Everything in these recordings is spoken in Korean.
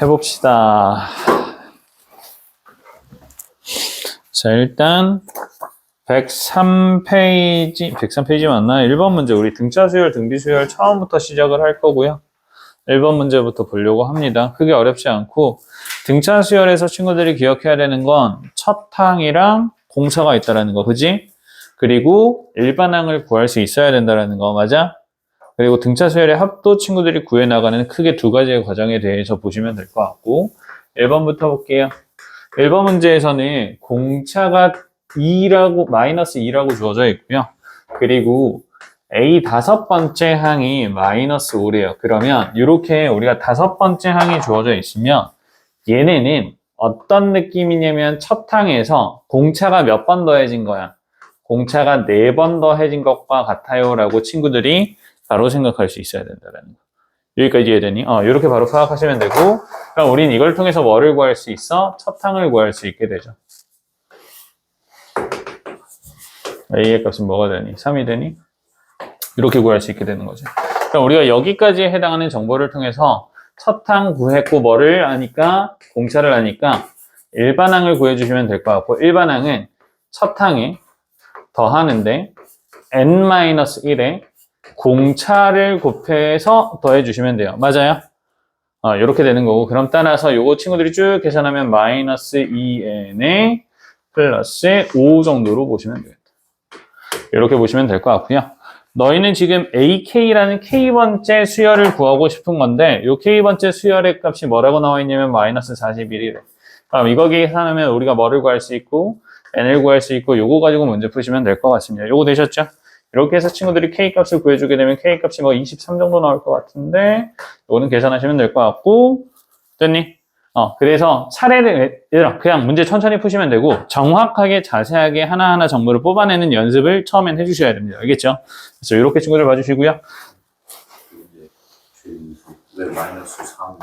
해봅시다. 자, 일단 103페이지 맞나? 1번 문제 우리 등차 수열, 등비 수열 처음부터 시작을 할 거고요. 1번 문제부터 보려고 합니다. 크게 어렵지 않고 등차 수열에서 친구들이 기억해야 되는 건 첫 항이랑 공차가 있다라는 거, 그지? 그리고 일반항을 구할 수 있어야 된다라는 거, 맞아? 그리고 등차 수열의 합도 친구들이 구해나가는 크게 두 가지의 과정에 대해서 보시면 될 것 같고 1번부터 볼게요. 1번 문제에서는 공차가 2라고, 마이너스 2라고 주어져 있고요. 그리고 A 다섯 번째 항이 마이너스 5래요. 그러면 이렇게 우리가 다섯 번째 항이 주어져 있으면 얘네는 어떤 느낌이냐면 첫 항에서 공차가 몇 번 더해진 거야? 공차가 4번 더해진 것과 같아요 라고 친구들이 바로 생각할 수 있어야 된다는 거. 여기까지 이해되니? 이렇게 바로 파악하시면 되고 그럼 우린 이걸 통해서 뭐를 구할 수 있어? 첫 항을 구할 수 있게 되죠. A의 값은 뭐가 되니? 3이 되니? 이렇게 구할 수 있게 되는 거죠. 그럼 우리가 여기까지에 해당하는 정보를 통해서 첫 항 구했고 뭐를 아니까? 공차를 아니까 일반항을 구해주시면 될 것 같고 일반항은 첫 항에 더하는데 n-1에 공차를 곱해서 더해주시면 돼요. 맞아요? 이렇게 되는 거고 그럼 따라서 요거 친구들이 쭉 계산하면 마이너스 2n에 플러스 5 정도로 보시면 되겠다. 이렇게 보시면 될 것 같고요. 너희는 지금 AK라는 K번째 수열을 구하고 싶은 건데 요 K번째 수열의 값이 뭐라고 나와 있냐면 마이너스 41이래. 그럼 이거 계산하면 우리가 뭐를 구할 수 있고 N을 구할 수 있고 요거 가지고 문제 푸시면 될 것 같습니다. 요거 되셨죠? 이렇게 해서 친구들이 K값을 구해주게 되면 K값이 뭐 23 정도 나올 것 같은데 요거는 계산하시면 될 것 같고 됐니? 그래서 차례를 그냥 문제 천천히 푸시면 되고 정확하게 자세하게 하나하나 정보를 뽑아내는 연습을 처음엔 해주셔야 됩니다. 알겠죠? 그래서 이렇게 친구들 봐주시고요. 왜 마이너스 3?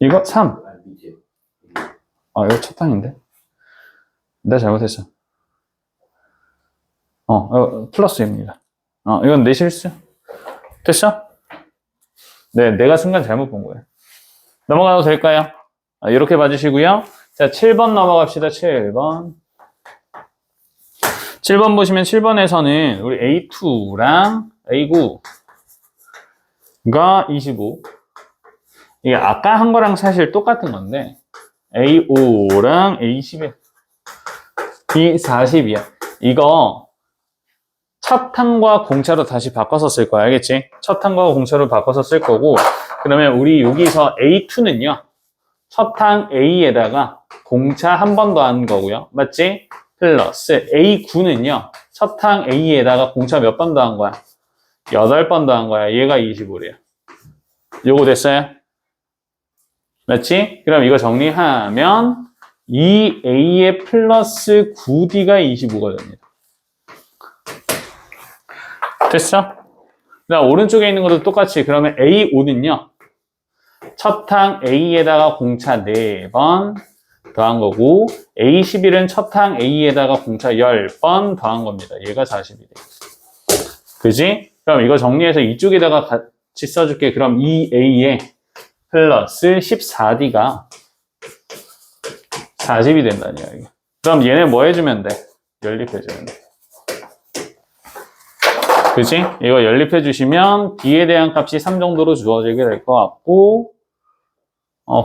이거 3. 밑에. 이거 첫 항인데? 내가 잘못했어. 플러스입니다. 이건 내 실수. 됐어? 네, 내가 순간 잘못 본 거예요. 넘어가도 될까요? 이렇게 봐주시고요. 자, 7번 넘어갑시다. 7번. 7번 보시면 7번에서는 우리 A2랑 A9가 25. 이게 아까 한 거랑 사실 똑같은 건데 A5랑 A11. 이 40이야. 이거 첫 항과 공차로 다시 바꿔서 쓸 거야. 알겠지? 첫 항과 공차로 바꿔서 쓸 거고 그러면 우리 여기서 A2는요. 첫 항 A에다가 공차 한 번 더 한 거고요. 맞지? 플러스 A9는요. 첫 항 A에다가 공차 몇 번 더 한 거야? 8번 더 한 거야. 얘가 25래요. 요거 됐어요? 맞지? 그럼 이거 정리하면 2A의 플러스 9D가 25가 됩니다. 됐어? 그다음 오른쪽에 있는 것도 똑같이 그러면 A5는요. 첫 항 A에다가 공차 4번 더한 거고 A11은 첫 항 A에다가 공차 10번 더한 겁니다. 얘가 40이래. 그지? 그럼 이거 정리해서 이쪽에다가 같이 써줄게. 그럼 2A에 플러스 14D가 40이 된다니 이게. 그럼 얘네 뭐 해주면 돼? 연립해주면 돼. 그치? 이거 연립해 주시면 D에 대한 값이 3 정도로 주어지게 될 것 같고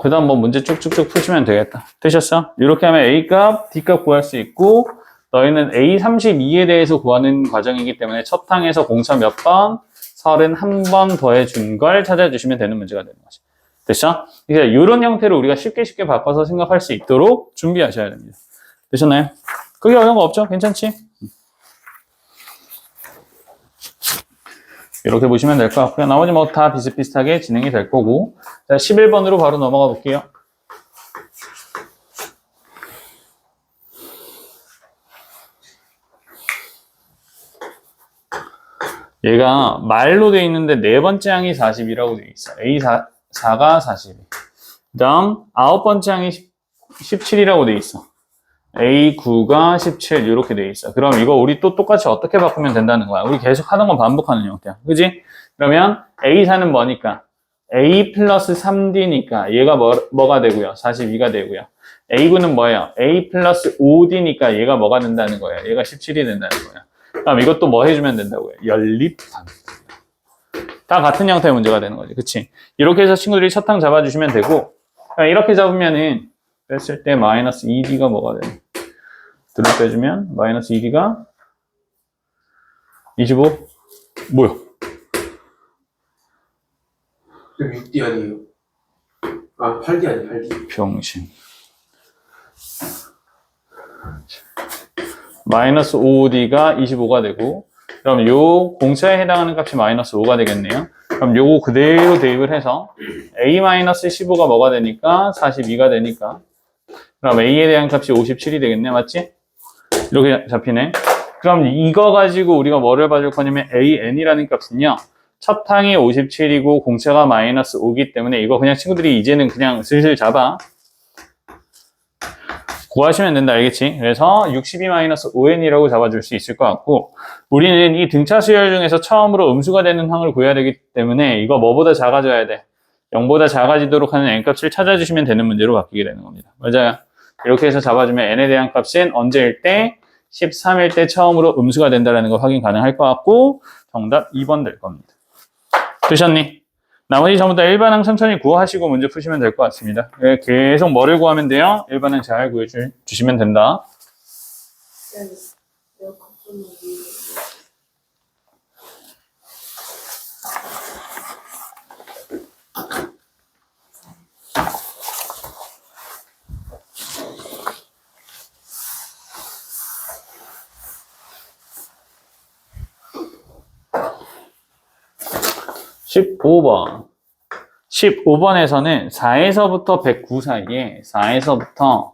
그 다음 뭐 문제 쭉쭉쭉 푸시면 되겠다. 되셨어? 이렇게 하면 A값, D값 구할 수 있고 너희는 A32에 대해서 구하는 과정이기 때문에 첫 항에서 공차 몇 번? 31번 더해준 걸 찾아주시면 되는 문제가 되는 거지. 됐어? 이제 이런 형태로 우리가 쉽게 바꿔서 생각할 수 있도록 준비하셔야 됩니다. 되셨나요? 그게 어려운 거 없죠? 괜찮지? 이렇게 보시면 될 것 같고요. 나머지 뭐 다 비슷비슷하게 진행이 될 거고. 자, 11번으로 바로 넘어가 볼게요. 얘가 말로 돼 있는데 네 번째 항이 40이라고 돼 있어. A4가 40. 그 다음 9번째 항이 17이라고 돼 있어. A9가 17 이렇게 돼 있어. 그럼 이거 우리 또 똑같이 어떻게 바꾸면 된다는 거야? 우리 계속 하던 건 반복하는 형태야. 그지? 그러면 A4는 뭐니까? A 플러스 3D니까 얘가 뭐가 되고요? 42가 되고요. A군은 뭐예요? A 플러스 5D니까 얘가 뭐가 된다는 거예요? 얘가 17이 된다는 거예요. 그럼 이것도 뭐 해주면 된다고요? 연립함. 다 같은 형태의 문제가 되는 거지. 그치? 이렇게 해서 친구들이 첫항 잡아주시면 되고, 이렇게 잡으면은 뺐을 때 마이너스 2D가 뭐가 돼요? 둘을 빼주면 마이너스 2D가 25? 뭐야? 6D 아니에요? 아, 8D 아니에요, 8D. 병신. 마이너스 5D가 25가 되고, 그럼 요 공차에 해당하는 값이 마이너스 5가 되겠네요. 그럼 요거 그대로 대입을 해서 A-15가 뭐가 되니까 42가 되니까, 그럼 A에 대한 값이 57이 되겠네. 맞지? 이렇게 잡히네. 그럼 이거 가지고 우리가 뭐를 봐줄 거냐면 AN이라는 값은요, 첫 항이 57이고 공차가 마이너스 5기 때문에 이거 그냥 친구들이 이제는 그냥 슬슬 잡아. 구하시면 된다. 알겠지? 그래서 62-5n이라고 잡아줄 수 있을 것 같고, 우리는 이 등차 수열 중에서 처음으로 음수가 되는 항을 구해야 되기 때문에 이거 뭐보다 작아져야 돼? 0보다 작아지도록 하는 n값을 찾아주시면 되는 문제로 바뀌게 되는 겁니다. 맞아요. 이렇게 해서 잡아주면 n에 대한 값은 언제일 때? 13일 때 처음으로 음수가 된다는 거 확인 가능할 것 같고, 정답 2번 될 겁니다. 되셨니? 나머지 전부 다 일반항 천천히 구하시고 문제 푸시면 될 것 같습니다. 계속 뭐를 구하면 돼요? 일반항 잘 구해주시면 된다. 내가 걱정이 15번. 15번에서는 4에서부터 109 사이에, 4에서부터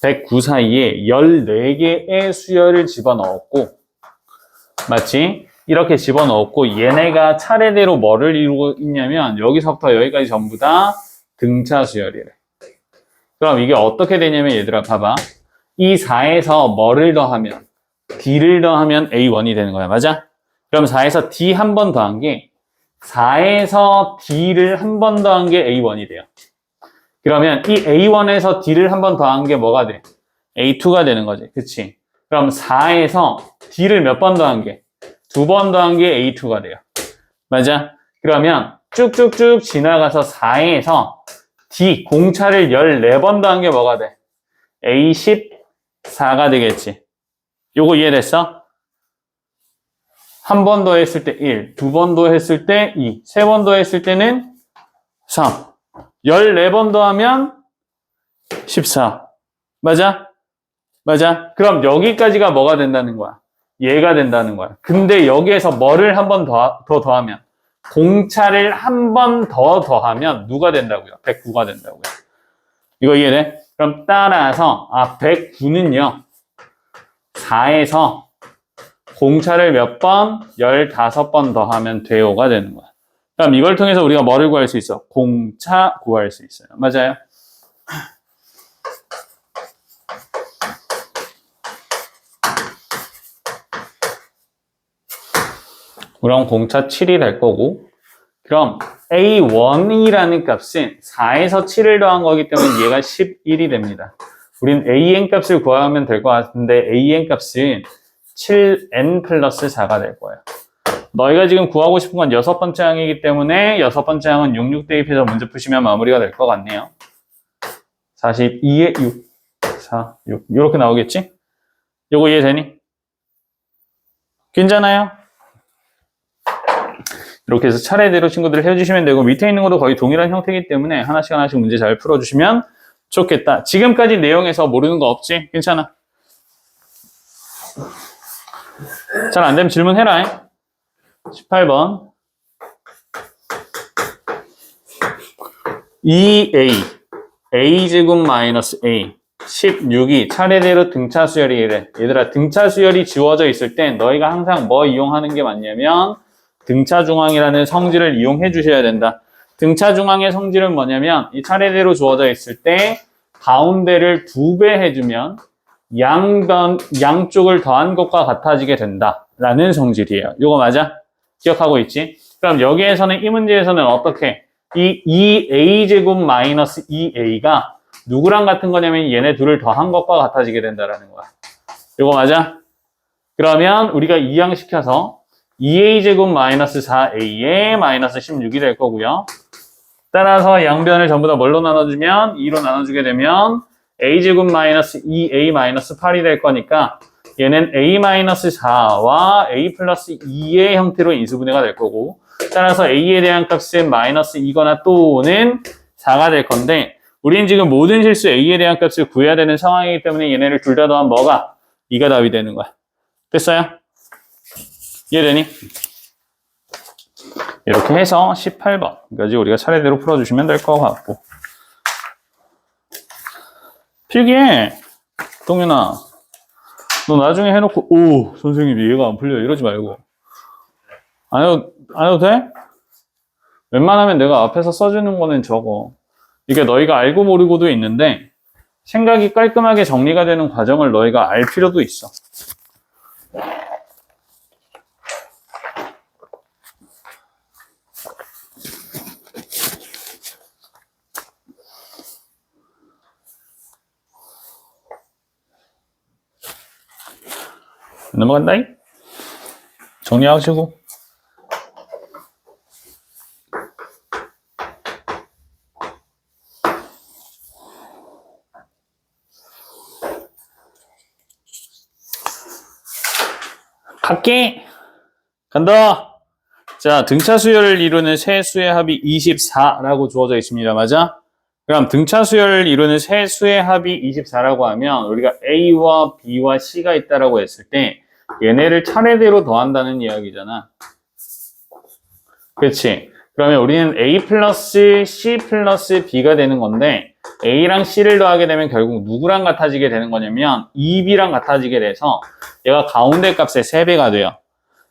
109 사이에 14개의 수열을 집어넣었고, 맞지? 이렇게 집어넣었고, 얘네가 차례대로 뭐를 이루고 있냐면, 여기서부터 여기까지 전부 다 등차 수열이래. 그럼 이게 어떻게 되냐면, 얘들아, 봐봐. 이 4에서 뭐를 더하면, D를 더하면 A1이 되는 거야. 맞아? 그럼 4에서 D 한 번 더한 게 4에서 D를 한 번 더한 게 A1이 돼요. 그러면 이 A1에서 D를 한 번 더한 게 뭐가 돼? A2가 되는 거지. 그치? 그럼 4에서 D를 몇 번 더한 게? 2번 더한 게 A2가 돼요. 맞아? 그러면 쭉쭉쭉 지나가서 4에서 D 공차를 14번 더한 게 뭐가 돼? A14가 되겠지. 요거 이해됐어? 한 번 더 했을 때 1, 두 번 더 했을 때 2, 세 번 더 했을 때는 3, 14번 더 하면 14. 맞아? 맞아? 그럼 여기까지가 뭐가 된다는 거야? 얘가 된다는 거야. 근데 여기에서 뭐를 한 번 더 더하면? 공차를 한 번 더 더하면 누가 된다고요? 109가 된다고요. 이거 이해돼? 그럼 따라서 109는요. 4에서 공차를 몇 번? 15번 더하면 돼요가 되는 거야. 그럼 이걸 통해서 우리가 뭐를 구할 수 있어? 공차 구할 수 있어요. 맞아요? 그럼 공차 7이 될 거고, 그럼 A1이라는 값은 4에서 7을 더한 거기 때문에 얘가 11이 됩니다. 우린 AN 값을 구하면 될 것 같은데 AN 값은 7n 플러스 4가 될 거예요. 너희가 지금 구하고 싶은 건 6번째 항이기 때문에 6번째 항은 66 대입해서 문제 푸시면 마무리가 될 것 같네요. 42에 6, 4, 6 이렇게 나오겠지? 요거 이해되니? 괜찮아요? 이렇게 해서 차례대로 친구들 해주시면 되고 밑에 있는 것도 거의 동일한 형태이기 때문에 하나씩 하나씩 문제 잘 풀어주시면 좋겠다. 지금까지 내용에서 모르는 거 없지? 괜찮아? 잘 안되면 질문해라. 18번 2a a제곱 마이너스 a 16이 차례대로 등차 수열이래. 얘들아 등차 수열이 지워져 있을 땐 너희가 항상 뭐 이용하는 게 맞냐면 등차 중앙이라는 성질을 이용해 주셔야 된다. 등차 중앙의 성질은 뭐냐면 이 차례대로 주어져 있을 때 가운데를 2배 해주면 양쪽을 더한 것과 같아지게 된다 라는 성질이에요. 이거 맞아? 기억하고 있지? 그럼 여기에서는 이 문제에서는 어떻게? 이 2a제곱 마이너스 2a가 누구랑 같은 거냐면 얘네 둘을 더한 것과 같아지게 된다라는 거야. 이거 맞아? 그러면 우리가 이항시켜서 2a제곱 마이너스 4a에 마이너스 16이 될 거고요. 따라서 양변을 전부 다 뭘로 나눠주면 2로 나눠주게 되면 a제곱 마이너스 2a 마이너스 8이 될 거니까 얘는 a 마이너스 4와 a 플러스 2의 형태로 인수분해가 될 거고 따라서 a에 대한 값은 마이너스 2거나 또는 4가 될 건데 우리는 지금 모든 실수 a에 대한 값을 구해야 되는 상황이기 때문에 얘네를 둘 다 더하면 뭐가? 2가 답이 되는 거야. 됐어요? 이해되니? 이렇게 해서 18번까지 우리가 차례대로 풀어주시면 될 것 같고 필기해 동윤아 너 나중에 해놓고 오 선생님 이해가 안 풀려 이러지 말고 안 해도 돼? 웬만하면 내가 앞에서 써주는 거는 적어 이게 너희가 알고 모르고도 있는데 생각이 깔끔하게 정리가 되는 과정을 너희가 알 필요도 있어 넘어간다잉? 정리하시고 갈게 간다 자 등차 수열을 이루는 세 수의 합이 24라고 주어져 있습니다 맞아? 그럼 등차 수열을 이루는 세 수의 합이 24라고 하면 우리가 A와 B와 C가 있다라고 했을 때 얘네를 차례대로 더한다는 이야기잖아. 그렇지? 그러면 우리는 A 플러스 C 플러스 B가 되는 건데 A랑 C를 더하게 되면 결국 누구랑 같아지게 되는 거냐면 2B랑 같아지게 돼서 얘가 가운데 값의 3배가 돼요.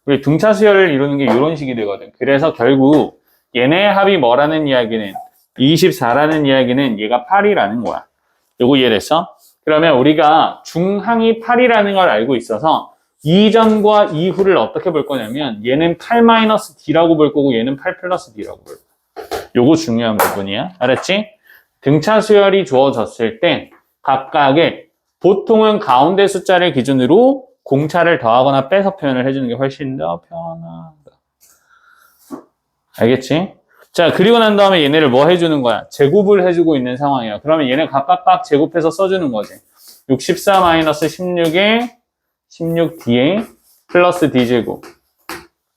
우리 등차 수열을 이루는 게 이런 식이 되거든. 그래서 결국 얘네의 합이 뭐라는 이야기는 24라는 이야기는 얘가 8이라는 거야. 요거 이해됐어? 그러면 우리가 중항이 8이라는 걸 알고 있어서 이전과 이후를 어떻게 볼 거냐면 얘는 8-D라고 볼 거고 얘는 8 플러스 D라고 볼 거야. 요거 중요한 부분이야. 알았지? 등차 수열이 주어졌을 때 각각의 보통은 가운데 숫자를 기준으로 공차를 더하거나 빼서 표현을 해주는 게 훨씬 더 편하다. 알겠지? 자, 그리고 난 다음에 얘네를 뭐 해주는 거야? 제곱을 해주고 있는 상황이야. 그러면 얘네 각각 제곱해서 써주는 거지. 64-16에 16D에 플러스 D제곱.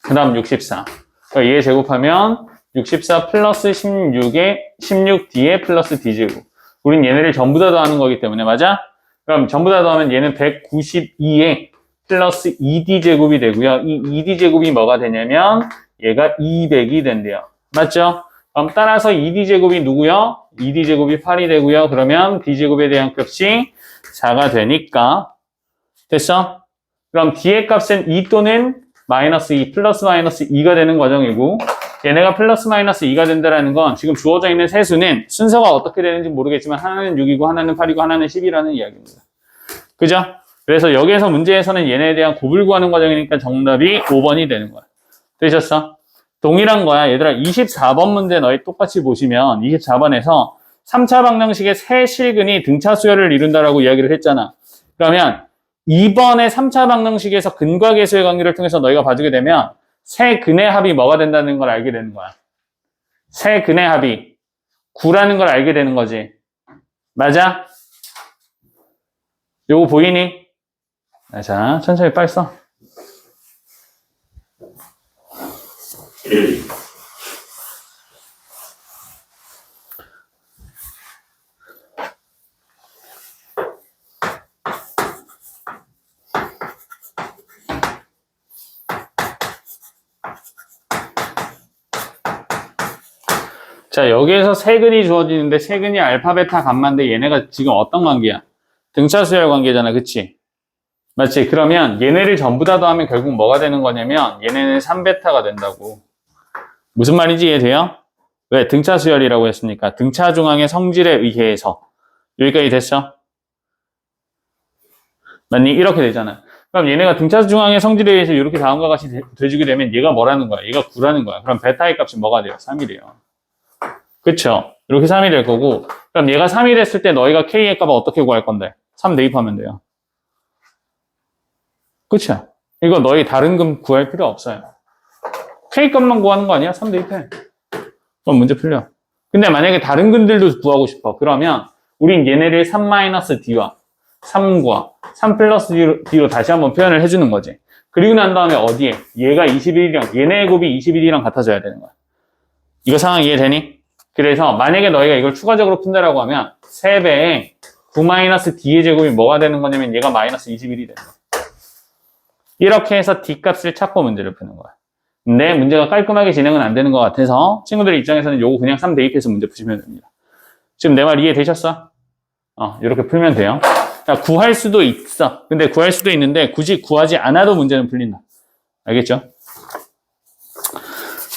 그 다음 64. 그러니까 얘 제곱하면 64 플러스 16D에 플러스 D제곱. 우린 얘네를 전부 다 더하는 거기 때문에, 맞아? 그럼 전부 다 더하면 얘는 192에 플러스 2D제곱이 되고요. 이 2D제곱이 뭐가 되냐면 얘가 200이 된대요. 맞죠? 그럼 따라서 2D제곱이 누구요? 2D제곱이 8이 되고요. 그러면 D제곱에 대한 값이 4가 되니까 됐어? 그럼 D의 값은 2 또는 마이너스 2, 플러스 마이너스 2가 되는 과정이고 얘네가 플러스 마이너스 2가 된다는 건 지금 주어져 있는 세 수는 순서가 어떻게 되는지 모르겠지만 하나는 6이고 하나는 8이고 하나는 10이라는 이야기입니다. 그죠? 그래서 여기에서 문제에서는 얘네에 대한 곱을 구하는 과정이니까 정답이 5번이 되는 거야. 되셨어? 동일한 거야. 얘들아 24번 문제 너희 똑같이 보시면 24번에서 3차 방정식의 세 실근이 등차 수열을 이룬다라고 이야기를 했잖아. 그러면 이번에 3차 방정식에서 근과 계수의 관계를 통해서 너희가 봐주게 되면 세 근의 합이 뭐가 된다는 걸 알게 되는 거야. 세 근의 합이 9라는 걸 알게 되는 거지. 맞아? 요거 보이니? 자, 천천히 빨리 써. 자, 여기에서 세근이 주어지는데 세근이 알파, 베타, 감마인데 얘네가 지금 어떤 관계야? 등차 수열 관계잖아, 그치? 맞지? 그러면 얘네를 전부 다 더하면 결국 뭐가 되는 거냐면 얘네는 3베타가 된다고. 무슨 말인지 이해돼요? 왜? 등차 수열이라고 했으니까. 등차 중앙의 성질에 의해서. 여기까지 됐어? 맞니? 이렇게 되잖아. 그럼 얘네가 등차 중앙의 성질에 의해서 이렇게 다음과 같이 돼주게 되면 얘가 뭐라는 거야? 얘가 9라는 거야. 그럼 베타의 값이 뭐가 돼요? 3이 돼요. 그쵸? 이렇게 3이 될 거고, 그럼 얘가 3이 됐을 때 너희가 K의 값은 어떻게 구할 건데? 3 대입하면 돼요. 그쵸? 이거 너희 다른 금 구할 필요 없어요. K 값만 구하는 거 아니야? 3 대입해. 그럼 문제 풀려. 근데 만약에 다른 근들도 구하고 싶어. 그러면 우린 얘네를 3-D와 3과 3 플러스 D로 다시 한번 표현을 해주는 거지. 그리고 난 다음에 어디에? 얘가 21이랑, 얘네의 곱이 21이랑 같아져야 되는 거야. 이거 상황 이해되니? 그래서 만약에 너희가 이걸 추가적으로 푼다라고 하면 3배에 9-D의 제곱이 뭐가 되는 거냐면 얘가 마이너스 21이 되는 거야. 이렇게 해서 D 값을 찾고 문제를 푸는 거야. 근데 문제가 깔끔하게 진행은 안 되는 것 같아서 친구들 입장에서는 요거 그냥 3 대입해서 문제 푸시면 됩니다. 지금 내 말 이해되셨어? 이렇게 풀면 돼요. 자, 구할 수도 있어. 근데 구할 수도 있는데 굳이 구하지 않아도 문제는 풀린다. 알겠죠?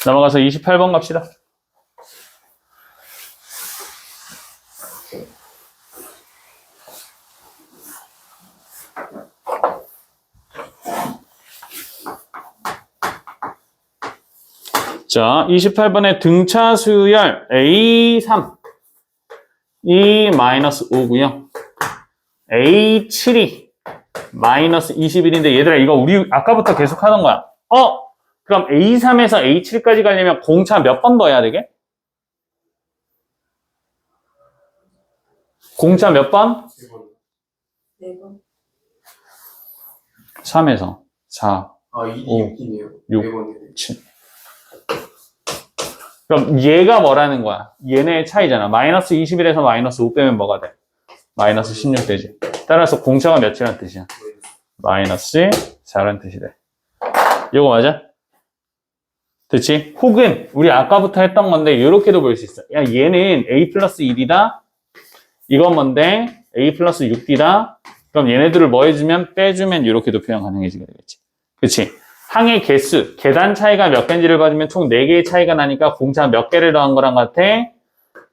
넘어가서 28번 갑시다. 자, 28번에 등차 수열 A3 이 마이너스 5고요. A7이 마이너스 21인데 얘들아 이거 우리 아까부터 계속 하던 거야. 그럼 A3에서 A7까지 가려면 공차 몇 번 넣어야 되게? 공차 몇 번? 4번. 3에서 4, 6이네요. 6, 7. 그럼 얘가 뭐라는 거야? 얘네의 차이잖아. 마이너스 21에서 마이너스 5 빼면 뭐가 돼? 마이너스 16 되지. 따라서 공차가 몇이란 뜻이야? 마이너스 4란 뜻이 돼. 이거 맞아? 그치? 혹은 우리 아까부터 했던 건데 이렇게도 볼 수 있어. 야 얘는 A 플러스 1이다. 이건 뭔데? A 플러스 6D다. 그럼 얘네들을 뭐 해주면? 빼주면 이렇게도 표현 가능해지게 되겠지. 그치? 항의 개수, 계단 차이가 몇 개인지를 봐주면 총 4개의 차이가 나니까 공차 몇 개를 더한 거랑 같아?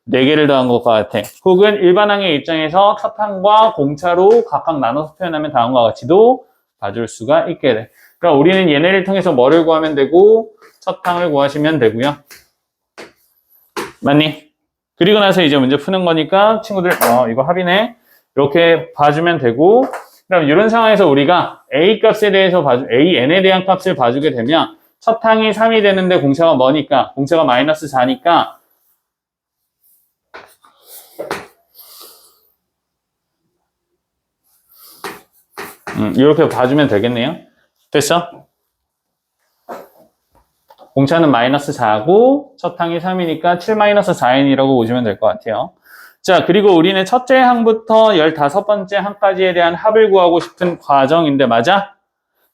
4개를 더한 것과 같아. 혹은 일반 항의 입장에서 첫 항과 공차로 각각 나눠서 표현하면 다음과 같이도 봐줄 수가 있게 돼. 그럼 우리는 얘네를 통해서 뭐를 구하면 되고 첫 항을 구하시면 되고요. 맞니? 그리고 나서 이제 문제 푸는 거니까 친구들 이거 합의네. 이렇게 봐주면 되고 그럼 이런 상황에서 우리가 A 값에 대해서 AN에 대한 값을 봐주게 되면 첫 항이 3이 되는데 공차가 뭐니까? 공차가 마이너스 4니까 이렇게 봐주면 되겠네요. 됐어? 공차는 마이너스 4고 첫 항이 3이니까 7-4n이라고 보시면 될 것 같아요. 자, 그리고 우리는 첫째 항부터 15번째 항까지에 대한 합을 구하고 싶은 과정인데 맞아?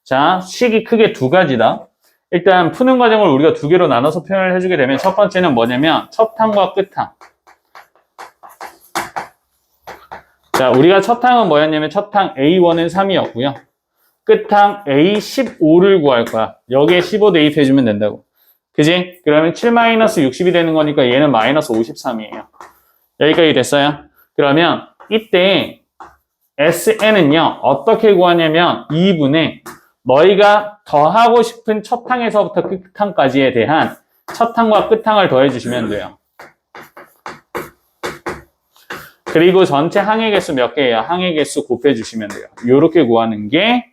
자, 식이 크게 두 가지다. 일단 푸는 과정을 우리가 두 개로 나눠서 표현을 해주게 되면 첫 번째는 뭐냐면 첫 항과 끝 항. 자, 우리가 첫 항은 뭐였냐면 첫 항 A1은 3이었고요. 끝 항 A15를 구할 거야. 여기에 15 대입해주면 된다고. 그지? 그러면 7-60이 되는 거니까 얘는 마이너스 53이에요. 여기까지 됐어요? 그러면 이때 SN은요, 어떻게 구하냐면 2분의 너희가 더하고 싶은 첫 항에서부터 끝 항까지에 대한 첫 항과 끝 항을 더해주시면 돼요. 그리고 전체 항의 개수 몇 개예요? 항의 개수 곱해주시면 돼요. 이렇게 구하는 게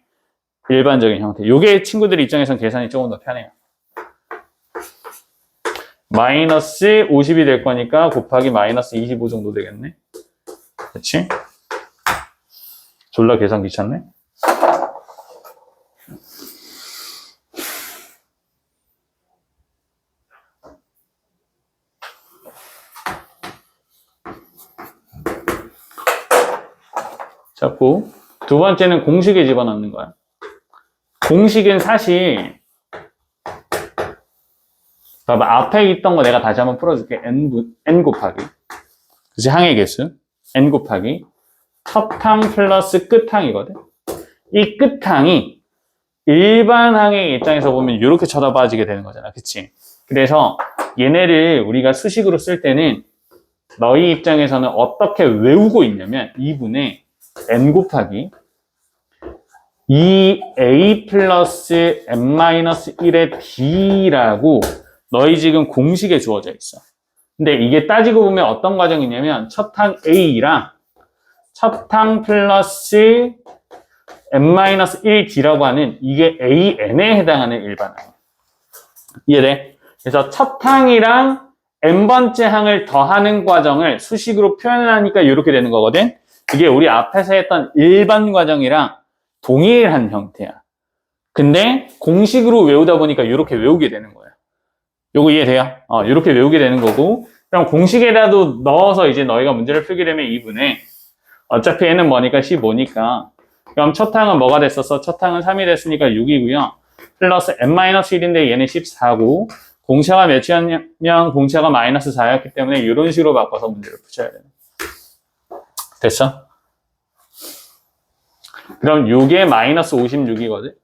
일반적인 형태. 이게 친구들 입장에선 계산이 조금 더 편해요. 마이너스 50이 될 거니까 곱하기 마이너스 25 정도 되겠네. 그렇지? 졸라 계산 귀찮네. 자꾸 두 번째는 공식에 집어넣는 거야. 공식은 사실 봐봐, 앞에 있던 거 내가 다시 한번 풀어줄게. n 곱하기 그치? 항의 개수 n 곱하기 첫 항 플러스 끝 항이거든. 이 끝 항이 일반 항의 입장에서 보면 이렇게 쳐다봐지게 되는 거잖아. 그치? 그래서 얘네를 우리가 수식으로 쓸 때는 너희 입장에서는 어떻게 외우고 있냐면 2분의 n 곱하기 2a 플러스 n-1의 d라고 너희 지금 공식에 주어져 있어. 근데 이게 따지고 보면 어떤 과정이냐면 첫 항 a랑 첫 항 플러스 n-1d라고 하는 이게 an에 해당하는 일반항. 이해돼? 그래서 첫 항이랑 n번째 항을 더하는 과정을 수식으로 표현하니까 이렇게 되는 거거든. 이게 우리 앞에서 했던 일반 과정이랑 동일한 형태야. 근데 공식으로 외우다 보니까 이렇게 외우게 되는 거야. 요거 이해돼요? 이렇게 외우게 되는 거고, 그럼 공식에라도 넣어서 이제 너희가 문제를 풀게 되면 2분의 어차피 얘는 뭐니까 15니까 그럼 첫 항은 뭐가 됐었어? 첫 항은 3이 됐으니까 6이고요. 플러스 n-1인데 얘는 14고 공차가 몇이었냐면 공차가 마이너스 4였기 때문에 이런 식으로 바꿔서 문제를 푸셔야 되네. 됐어? 그럼 6에 마이너스 56이거든?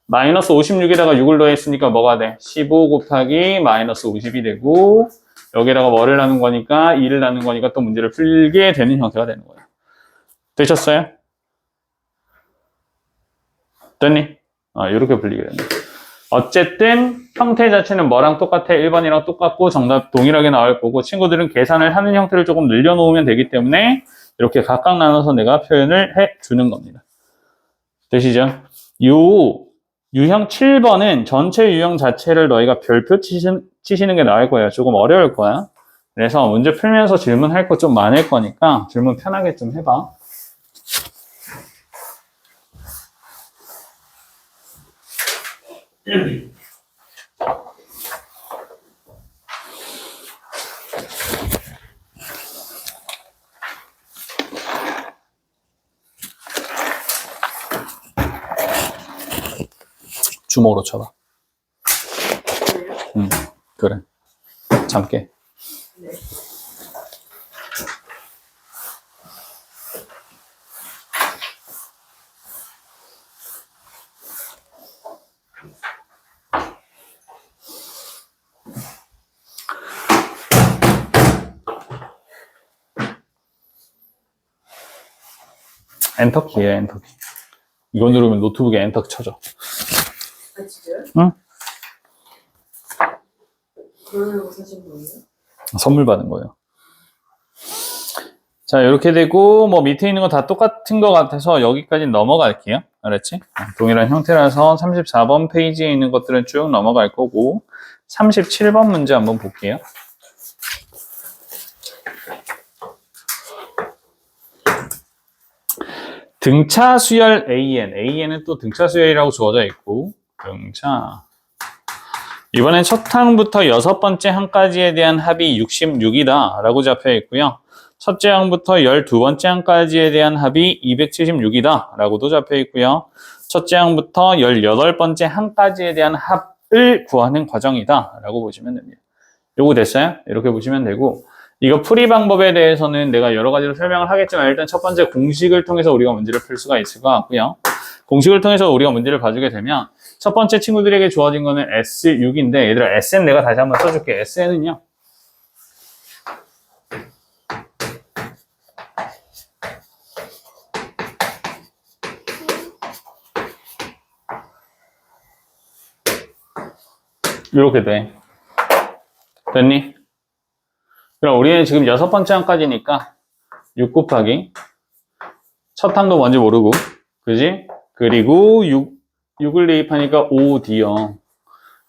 마이너스 56에다가 6을 더했으니까 뭐가 돼? 15 곱하기 마이너스 50이 되고 여기다가 뭐를 나눈 거니까 2를 나눈 거니까 또 문제를 풀게 되는 형태가 되는 거야. 되셨어요? 됐니? 이렇게 풀리게 된다. 어쨌든 형태 자체는 뭐랑 똑같아? 1번이랑 똑같고 정답 동일하게 나올 거고 친구들은 계산을 하는 형태를 조금 늘려놓으면 되기 때문에 이렇게 각각 나눠서 내가 표현을 해주는 겁니다. 되시죠? 유형 7번은 전체 유형 자체를 너희가 별표 치시는 게 나을 거예요. 조금 어려울 거야. 그래서 문제 풀면서 질문할 거 좀 많을 거니까 질문 편하게 좀 해봐. 주먹으로 쳐봐. 그래. 잠게. 네. 엔터키예요, 엔터키. 이거 누르면 노트북에 엔터 쳐져. 아, 진짜요? 응? 그러려고 사신 거예요? 선물 받은 거예요. 자, 이렇게 되고, 뭐 밑에 있는 거 다 똑같은 것 같아서 여기까지 넘어갈게요. 알았지? 동일한 형태라서 34번 페이지에 있는 것들은 쭉 넘어갈 거고, 37번 문제 한번 볼게요. 등차 수열 AN은 또 등차 수열이라고 주어져 있고, 등차. 이번엔 첫 항부터 여섯 번째 항까지에 대한 합이 66이다 라고 잡혀 있고요. 첫째 항부터 12번째 항까지에 대한 합이 276이다 라고도 잡혀 있고요. 첫째 항부터 18번째 항까지에 대한 합을 구하는 과정이다 라고 보시면 됩니다. 요거 됐어요? 이렇게 보시면 되고, 이거 풀이 방법에 대해서는 내가 여러 가지로 설명을 하겠지만 일단 첫 번째 공식을 통해서 우리가 문제를 풀 수가 있을 것 같고요. 공식을 통해서 우리가 문제를 봐주게 되면 첫 번째 친구들에게 주어진 거는 S6인데 얘들아 SN 내가 다시 한번 써줄게. SN은요. 이렇게 돼. 됐니? 그럼 우리는 지금 여섯 번째 항까지니까 6 곱하기 첫 항도 뭔지 모르고 그지? 그리고 6을 대입하니까 5D요.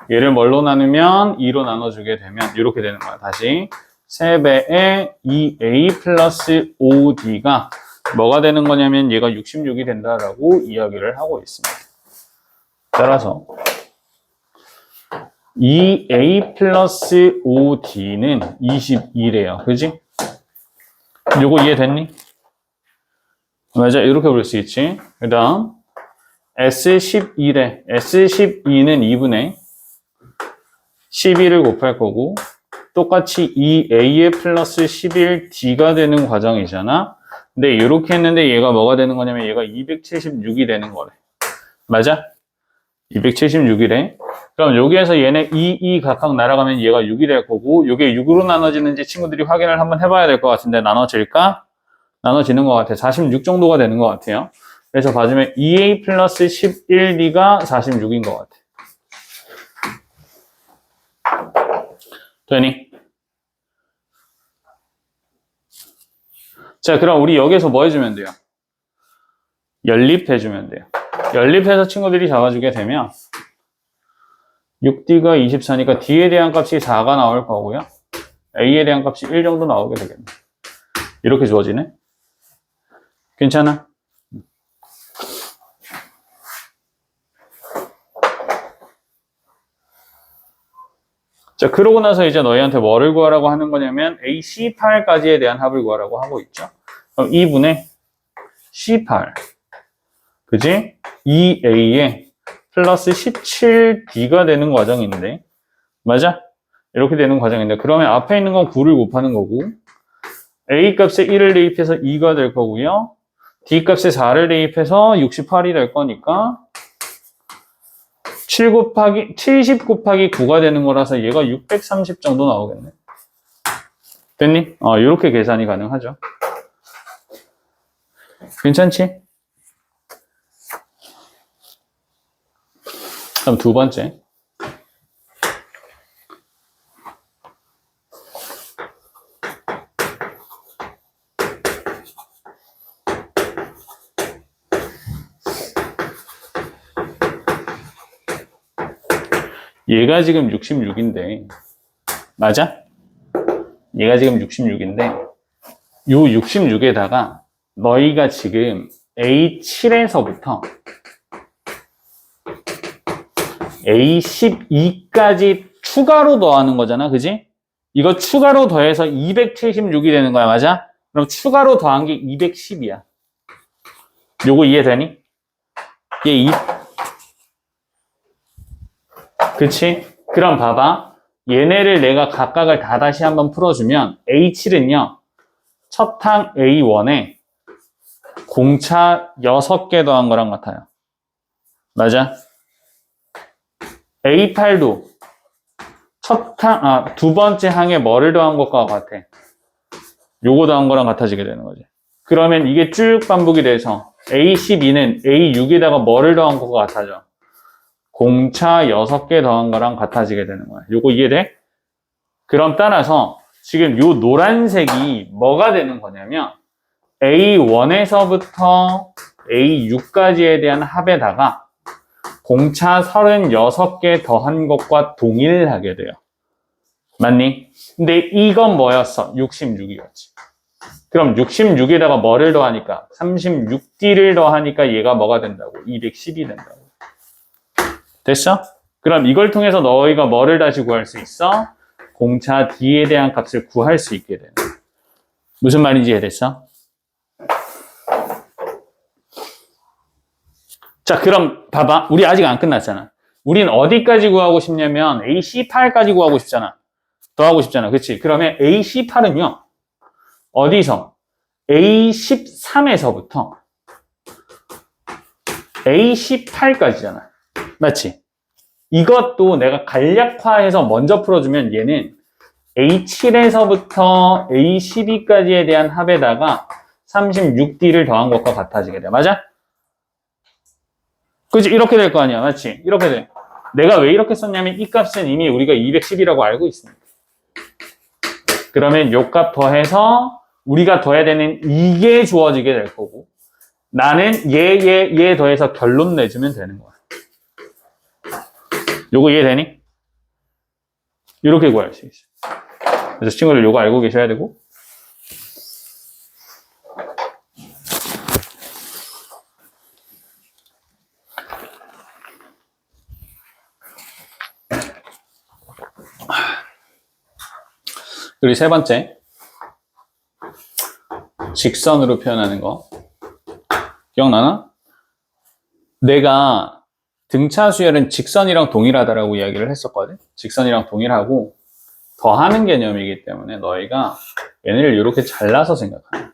얘를 뭘로 나누면 2로 나눠주게 되면 이렇게 되는 거야. 다시 3배의 2A 플러스 5D가 뭐가 되는 거냐면 얘가 66이 된다라고 이야기를 하고 있습니다. 따라서 2A 플러스 5D는 22래요. 그지? 요거 이해됐니? 맞아. 이렇게 볼 수 있지. 그 다음 S12래. S12는 2분의 12를 곱할 거고 똑같이 2A의 플러스 11D가 되는 과정이잖아. 근데 이렇게 했는데 얘가 뭐가 되는 거냐면 얘가 276이 되는 거래. 맞아? 276이래. 그럼 여기에서 얘네 2 각각 날아가면 얘가 6이 될 거고 이게 6으로 나눠지는지 친구들이 확인을 한번 해봐야 될 것 같은데 나눠질까? 나눠지는 것 같아. 46 정도가 되는 것 같아요. 그래서 봐주면 2a 플러스 11b가 46인 것 같아. 되니? 자, 그럼 우리 여기서 뭐 해주면 돼요? 연립해주면 돼요. 연립해서 친구들이 잡아주게 되면 6d가 24니까 d에 대한 값이 4가 나올 거고요. a에 대한 값이 1 정도 나오게 되겠네. 이렇게 주어지네. 괜찮아? 자, 그러고 나서 이제 너희한테 뭐를 구하라고 하는 거냐면 AC8까지에 대한 합을 구하라고 하고 있죠. 그럼 2분의 C8 그지? 2A에 플러스 17B가 되는 과정인데 맞아? 이렇게 되는 과정인데 그러면 앞에 있는 건 9를 곱하는 거고 A 값에 1을 대입해서 2가 될 거고요. D 값에 4를 대입해서 68이 될 거니까 70 곱하기 9가 되는 거라서 얘가 630 정도 나오겠네. 됐니? 이렇게 계산이 가능하죠. 괜찮지? 그럼 두 번째. 얘가 지금 66인데, 맞아? 얘가 지금 66인데, 요 66에다가 너희가 지금 A7에서부터 A12까지 추가로 더하는 거잖아, 그지? 이거 추가로 더해서 276이 되는 거야, 맞아? 그럼 추가로 더한 게 210이야. 요거 이해되니? 얘 그치? 그럼 봐봐. 얘네를 내가 각각을 다 다시 한번 풀어주면 A7은요. 첫 항 A1에 공차 6개 더한 거랑 같아요. 맞아? A8도 두 번째 항에 뭐를 더한 것과 같아? 요거 더한 거랑 같아지게 되는 거지. 그러면 이게 쭉 반복이 돼서 A12는 A6에다가 뭐를 더한 것과 같아져? 공차 6개 더한 거랑 같아지게 되는 거야. 요거 이해돼? 그럼 따라서 지금 요 노란색이 뭐가 되는 거냐면 A1에서부터 A6까지에 대한 합에다가 공차 36개 더한 것과 동일하게 돼요. 맞니? 근데 이건 뭐였어? 66이었지. 그럼 66에다가 뭐를 더하니까? 36D를 더하니까 얘가 뭐가 된다고? 210이 된다고. 됐어? 그럼 이걸 통해서 너희가 뭐를 다시 구할 수 있어? 공차 D에 대한 값을 구할 수 있게 되는 거야. 무슨 말인지 이해됐어? 자, 그럼 봐봐. 우리 아직 안 끝났잖아. 우린 어디까지 구하고 싶냐면 AC8까지 구하고 싶잖아. 더하고 싶잖아. 그치? 그러면 AC8은요. 어디서? A13에서부터 A18까지잖아. 맞지? 이것도 내가 간략화해서 먼저 풀어주면 얘는 A7에서부터 A12까지에 대한 합에다가 36D를 더한 것과 같아지게 돼. 맞아? 그치? 이렇게 될 거 아니야. 맞지? 이렇게 돼. 내가 왜 이렇게 썼냐면 이 값은 이미 우리가 210이라고 알고 있습니다. 그러면 요 값 더해서 우리가 더해야 되는 이게 주어지게 될 거고 나는 얘 더해서 결론 내주면 되는 거야. 요거 이해되니? 이렇게 구할 수 있어. 그래서 친구들 요거 알고 계셔야 되고 그리고 세 번째 직선으로 표현하는 거 기억나나? 내가 등차 수열은 직선이랑 동일하다라고 이야기를 했었거든. 직선이랑 동일하고 더하는 개념이기 때문에 너희가 얘네를 이렇게 잘라서 생각하는 거야.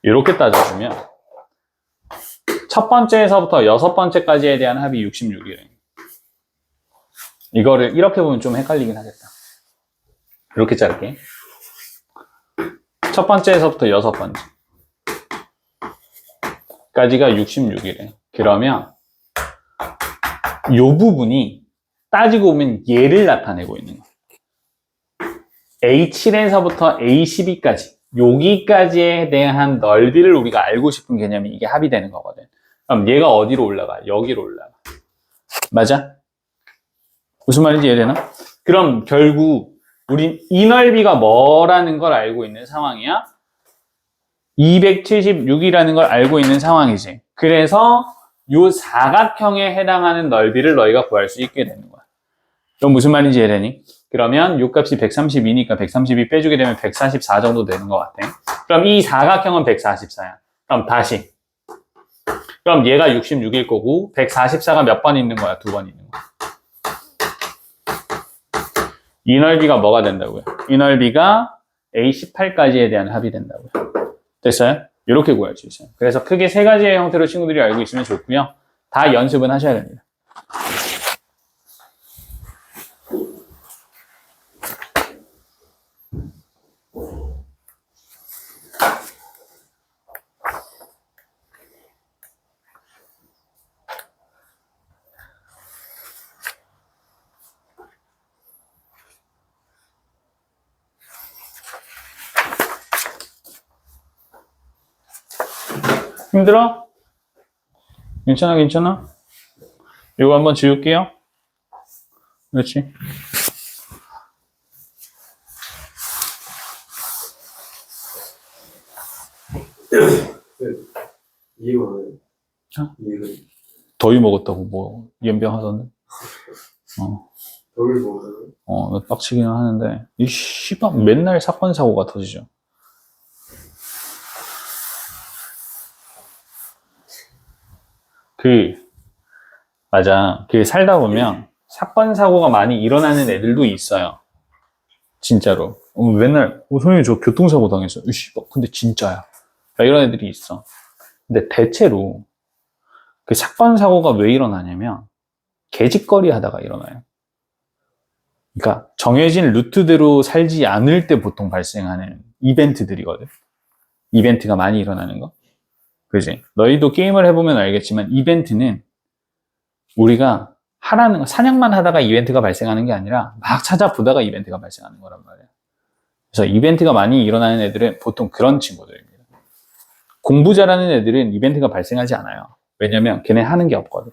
이렇게 따져주면 첫 번째에서부터 여섯 번째까지에 대한 합이 66이래. 이거를 이렇게 보면 좀 헷갈리긴 하겠다. 이렇게 자를게. 첫 번째에서부터 여섯 번째. 까지가 66이래. 그러면 요 부분이 따지고 보면 얘를 나타내고 있는 거야. A7에서부터 A12까지 여기까지에 대한 넓이를 우리가 알고 싶은 개념이 이게 합이 되는 거거든. 그럼 얘가 어디로 올라가? 여기로 올라가. 맞아? 무슨 말인지 이해되나? 그럼 결국 우린 이 넓이가 뭐라는 걸 알고 있는 상황이야? 276이라는 걸 알고 있는 상황이지. 그래서 요 사각형에 해당하는 넓이를 너희가 구할 수 있게 되는 거야. 그럼 무슨 말인지 이해되니? 그러면 요 값이 132니까 132 빼주게 되면 144 정도 되는 것 같아. 그럼 이 사각형은 144야. 그럼 다시. 그럼 얘가 66일 거고 144가 몇 번 있는 거야? 두 번 있는 거야. 이 넓이가 뭐가 된다고요? 이 넓이가 A18까지에 대한 합이 된다고요. 됐어요? 이렇게 구할 수 있어요. 그래서 크게 세 가지의 형태로 친구들이 알고 있으면 좋고요. 다 연습은 하셔야 됩니다. 힘들어? 괜찮아, 괜찮아? 이거 한번 지울게요. 그렇지. 이해가 안 해. 어? 이해가. 더위 먹었다고 뭐 연병하던데. 더울 먹어요. 빡치기는 하는데 이 씨발 맨날 사건 사고가 터지죠. 맞아. 살다 보면 사건 사고가 많이 일어나는 애들도 있어요. 진짜로. 맨날 선생님 저 교통사고 당했어요. 씨발 근데 진짜야. 이런 애들이 있어. 근데 대체로 그 사건 사고가 왜 일어나냐면 개짓거리 하다가 일어나요. 그러니까 정해진 루트대로 살지 않을 때 보통 발생하는 이벤트들이거든. 이벤트가 많이 일어나는 거. 그지? 너희도 게임을 해보면 알겠지만 이벤트는 우리가 하라는 거, 사냥만 하다가 이벤트가 발생하는 게 아니라 막 찾아보다가 이벤트가 발생하는 거란 말이야. 그래서 이벤트가 많이 일어나는 애들은 보통 그런 친구들입니다. 공부 잘하는 애들은 이벤트가 발생하지 않아요. 왜냐면 걔네 하는 게 없거든.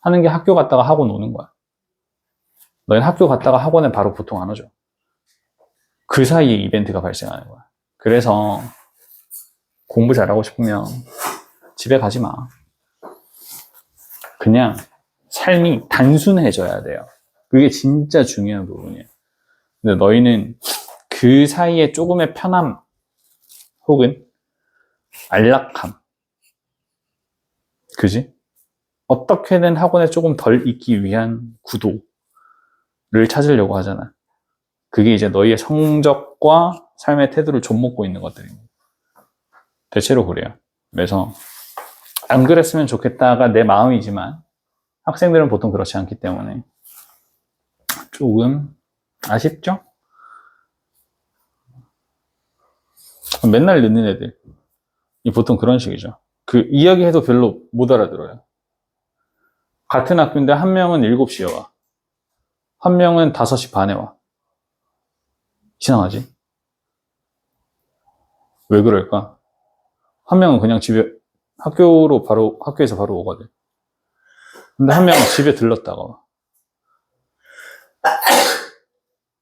하는 게 학교 갔다가 학원 오는 거야. 너희는 학교 갔다가 학원에 바로 보통 안 오죠. 그 사이에 이벤트가 발생하는 거야. 그래서 공부 잘하고 싶으면 집에 가지 마. 그냥 삶이 단순해져야 돼요. 그게 진짜 중요한 부분이에요. 근데 너희는 그 사이에 조금의 편함 혹은 안락함, 그지? 어떻게든 학원에 조금 덜 있기 위한 구도를 찾으려고 하잖아. 그게 이제 너희의 성적과 삶의 태도를 좀먹고 있는 것들입니다. 대체로 그래요. 그래서 안 그랬으면 좋겠다가 내 마음이지만 학생들은 보통 그렇지 않기 때문에 조금 아쉽죠? 맨날 늦는 애들 보통 그런 식이죠. 그 이야기해도 별로 못 알아들어요. 같은 학교인데 한 명은 7시에 와. 한 명은 5시 반에 와. 이상하지? 왜 그럴까? 한 명은 그냥 학교에서 바로 오거든. 근데 한 명은 집에 들렀다가 와.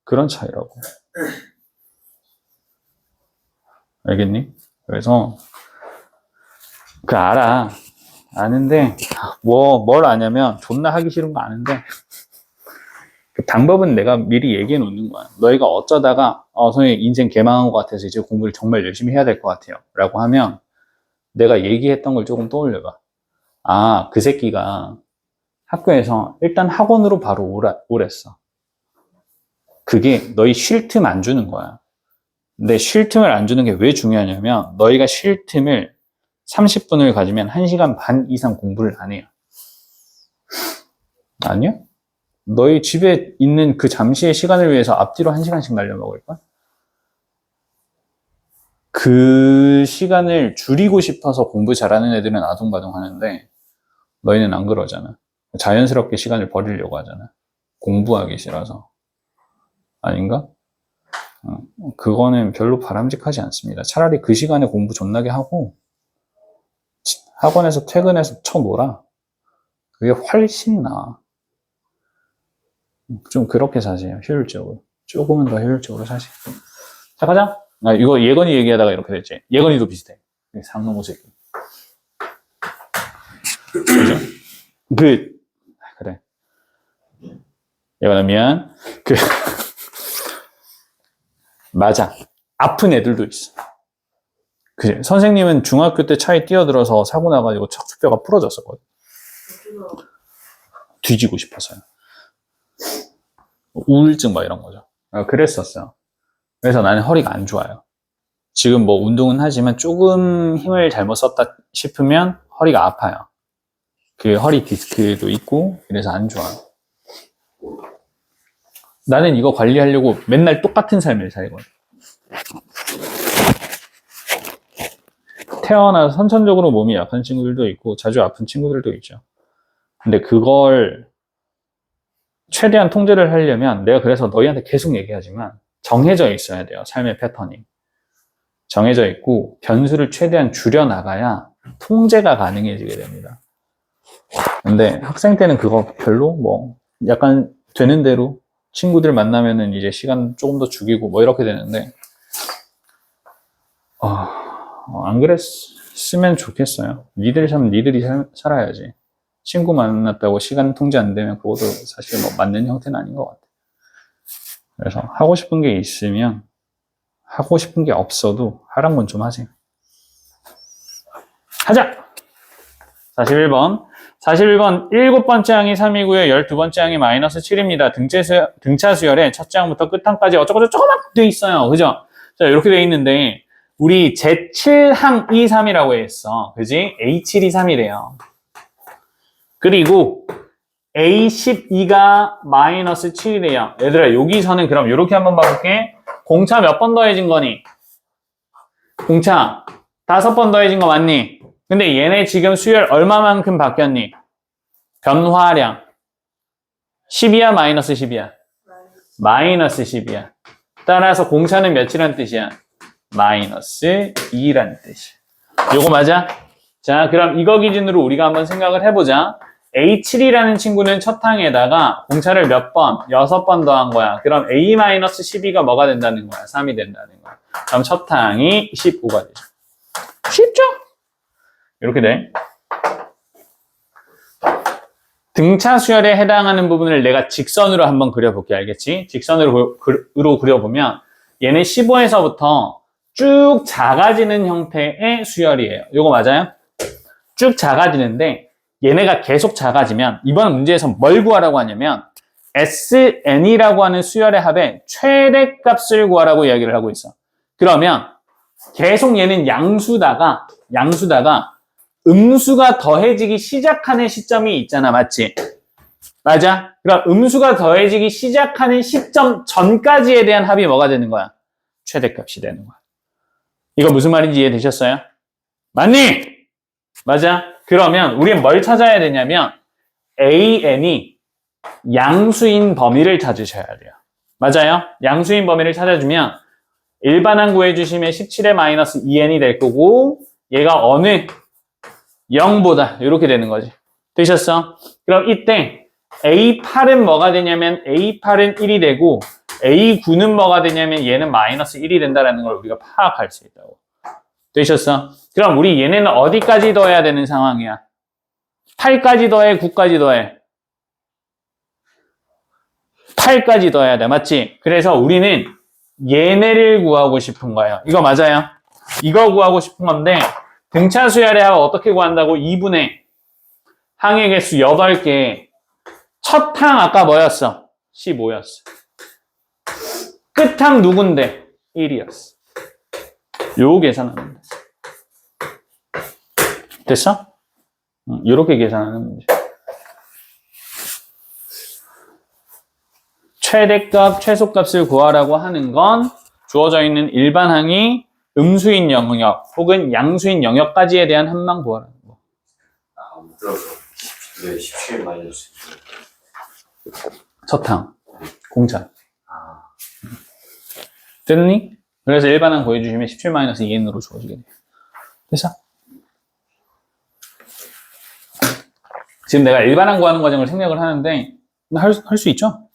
그런 차이라고. 알겠니? 그래서, 아는데, 뭘 아냐면, 존나 하기 싫은 거 아는데, 그 방법은 내가 미리 얘기해 놓는 거야. 너희가 어쩌다가, 선생님 인생 개망한 것 같아서 이제 공부를 정말 열심히 해야 될 것 같아요. 라고 하면, 내가 얘기했던 걸 조금 떠올려봐. 그 새끼가 학교에서 일단 학원으로 바로 오랬어. 그게 너희 쉴 틈 안 주는 거야. 근데 쉴 틈을 안 주는 게 왜 중요하냐면 너희가 쉴 틈을 30분을 가지면 1시간 반 이상 공부를 안 해요. 아니야? 너희 집에 있는 그 잠시의 시간을 위해서 앞뒤로 1시간씩 날려먹을걸? 그 시간을 줄이고 싶어서 공부 잘하는 애들은 아둥바둥 하는데 너희는 안 그러잖아. 자연스럽게 시간을 버리려고 하잖아. 공부하기 싫어서. 아닌가? 그거는 별로 바람직하지 않습니다. 차라리 그 시간에 공부 존나게 하고 학원에서 퇴근해서 쳐놀아. 그게 훨씬 나아. 좀 그렇게 사세요. 효율적으로. 조금은 더 효율적으로 사세요. 자, 가자. 이거 예건이 얘기하다가 이렇게 됐지. 예건이도 비슷해. 상놈의 새끼. 그죠? 그래. 예건아, 미안. 맞아. 아픈 애들도 있어. 그지? 선생님은 중학교 때 차에 뛰어들어서 사고 나가지고 척추뼈가 부러졌었거든. 뒤지고 싶어서요. 우울증 막 이런 거죠. 그랬었어요. 그래서 나는 허리가 안 좋아요. 지금 뭐 운동은 하지만 조금 힘을 잘못 썼다 싶으면 허리가 아파요. 그 허리 디스크도 있고 그래서 안 좋아요. 나는 이거 관리하려고 맨날 똑같은 삶을 살거든. 태어나서 선천적으로 몸이 약한 친구들도 있고 자주 아픈 친구들도 있죠. 근데 그걸 최대한 통제를 하려면 내가 그래서 너희한테 계속 얘기하지만 정해져 있어야 돼요. 삶의 패턴이. 정해져 있고 변수를 최대한 줄여나가야 통제가 가능해지게 됩니다. 근데 학생 때는 그거 별로 뭐 약간 되는 대로 친구들 만나면은 이제 시간 조금 더 죽이고 뭐 이렇게 되는데 안 그랬으면 좋겠어요. 니들이 살면 니들이 살아야지. 친구 만났다고 시간 통제 안 되면 그것도 사실 뭐 맞는 형태는 아닌 것 같아요. 그래서 하고 싶은 게 있으면 하고 싶은 게 없어도 하란 건 좀 하세요. 하자! 41번. 41번 7번째 항이 3이고요. 12번째 항이 마이너스 7입니다. 등차 수열에 첫째 항부터 끝항까지 어쩌고저쩌고 막 돼 있어요. 그죠? 자, 이렇게 돼 있는데 우리 제7항 E3이라고 했어. 그지? A7이 3이래요. 그리고 A12가 마이너스 7이래요. 얘들아, 여기서는 그럼 이렇게 한번 봐볼게. 공차 몇 번 더해진 거니? 공차 5번 더해진 거 맞니? 근데 얘네 지금 수열 얼마만큼 바뀌었니? 변화량 10이야? 마이너스 10이야? 마이너스 10이야. 따라서 공차는 몇이란 뜻이야? 마이너스 2란 뜻이야. 요거 맞아? 자, 그럼 이거 기준으로 우리가 한번 생각을 해보자. A7이라는 친구는 첫 항에다가 공차를 몇 번? 6번 더한 거야. 그럼 A-12가 뭐가 된다는 거야? 3이 된다는 거야. 그럼 첫 항이 15가 되죠. 쉽죠? 이렇게 돼. 등차 수열에 해당하는 부분을 내가 직선으로 한번 그려볼게. 알겠지? 직선으로 그려보면 얘는 15에서부터 쭉 작아지는 형태의 수열이에요. 이거 맞아요? 쭉 작아지는데 얘네가 계속 작아지면 이번 문제에서 뭘 구하라고 하냐면 SN이라고 하는 수열의 합의 최대값을 구하라고 이야기를 하고 있어. 그러면 계속 얘는 양수다가 음수가 더해지기 시작하는 시점이 있잖아. 맞지? 맞아? 그럼 음수가 더해지기 시작하는 시점 전까지에 대한 합이 뭐가 되는 거야? 최대값이 되는 거야. 이거 무슨 말인지 이해되셨어요? 맞니? 맞아? 그러면 우리는 뭘 찾아야 되냐면 AN이 양수인 범위를 찾으셔야 돼요. 맞아요? 양수인 범위를 찾아주면 일반항 구해주시면 17의 마이너스 2n이 될 거고 얘가 어느 0보다 이렇게 되는 거지. 되셨어? 그럼 이때 A8은 뭐가 되냐면 A8은 1이 되고 A9는 뭐가 되냐면 얘는 마이너스 1이 된다는 걸 우리가 파악할 수 있다고. 되셨어? 그럼 우리 얘네는 어디까지 더해야 되는 상황이야? 8까지 더해, 9까지 더해? 8까지 더해야 돼. 맞지? 그래서 우리는 얘네를 구하고 싶은 거예요. 이거 맞아요? 이거 구하고 싶은 건데 등차 수열의 합을 어떻게 구한다고? 2분의 항의 개수 8개. 첫 항 아까 뭐였어? 15였어. 끝항 누군데? 1이었어. 요 계산하면 돼. 됐어? 이렇게 계산하는 문제. 최대값, 최소값을 구하라고 하는 건 주어져 있는 일반항이 음수인 영역 혹은 양수인 영역까지에 대한 한만 구하라는 거. 못 들어서. 네, 17 마이너스. 첫항, 공차. 아, 됐니? 그래서 일반항 구해주시면 17-2n으로 주어지게 돼요. 됐어? 지금 내가 일반항 구하는 과정을 생략을 하는데 할 수 있죠?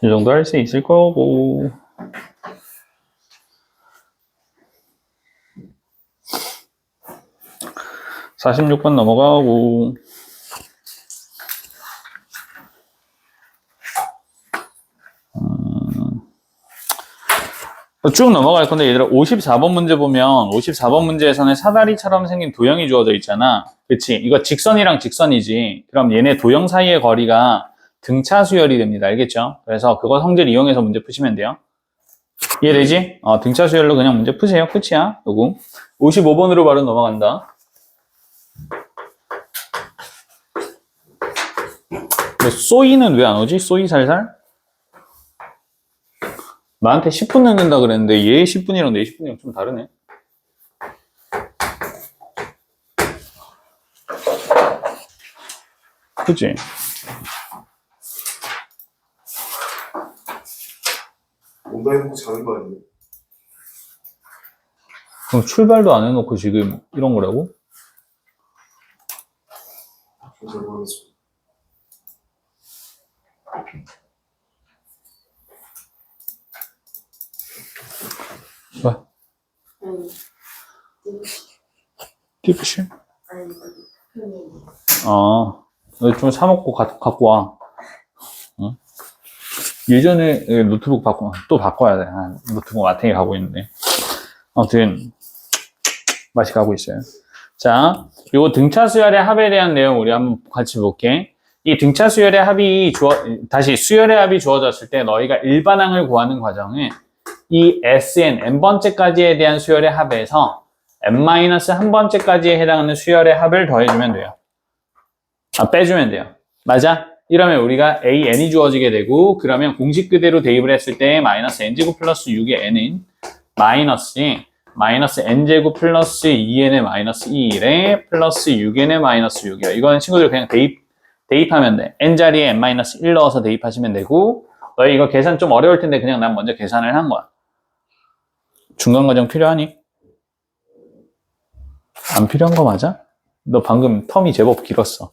이 정도 할 수 있을 거고. (46번) 넘어가고. 쭉 넘어갈 건데 얘들아 54번 문제 보면 54번 문제에서는 사다리처럼 생긴 도형이 주어져 있잖아. 그치? 이거 직선이랑 직선이지. 그럼 얘네 도형 사이의 거리가 등차 수열이 됩니다. 알겠죠? 그래서 그거 성질 이용해서 문제 푸시면 돼요. 이해되지? 등차 수열로 그냥 문제 푸세요. 끝이야. 요거 55번으로 바로 넘어간다. 근데 쏘이는 왜 안 오지? 쏘이 살살? 나한테 10분 늦는다 그랬는데 얘 10분이랑 내 10분이랑 좀 다르네. 그치? 온라인 보고 자는 거 아니에요? 그럼 출발도 안 해놓고 지금 이런 거라고? 잘 모르겠습니다. 뭐? 아니, 띠부실? 아니, 형님. 너 좀 사먹고 갖고 와. 응? 예전에 노트북 또 바꿔야 돼. 노트북 마탱이 가고 있는데. 아무튼 맛이 가고 있어요. 자, 요거 등차 수열의 합에 대한 내용 우리 한번 같이 볼게. 이 등차 수열의 합이 다시 수열의 합이 주어졌을 때 너희가 일반항을 구하는 과정은 이 Sn, n번째까지에 대한 수열의 합에서 n-1번째까지에 해당하는 수열의 합을 더해주면 돼요. 빼주면 돼요. 맞아? 이러면 우리가 AN이 주어지게 되고, 그러면 공식 그대로 대입을 했을 때 마이너스 n제곱 플러스 6의 n은 마이너스 n제곱 플러스 2n의 마이너스 2에 플러스 6n의 마이너스 6이야. 이거는 친구들 그냥 대입하면 돼. n자리에 n-1 넣어서 대입하시면 되고, 너희 이거 계산 좀 어려울 텐데 그냥 난 먼저 계산을 한 거야. 중간 과정 필요하니? 안 필요한 거 맞아? 너 방금 텀이 제법 길었어.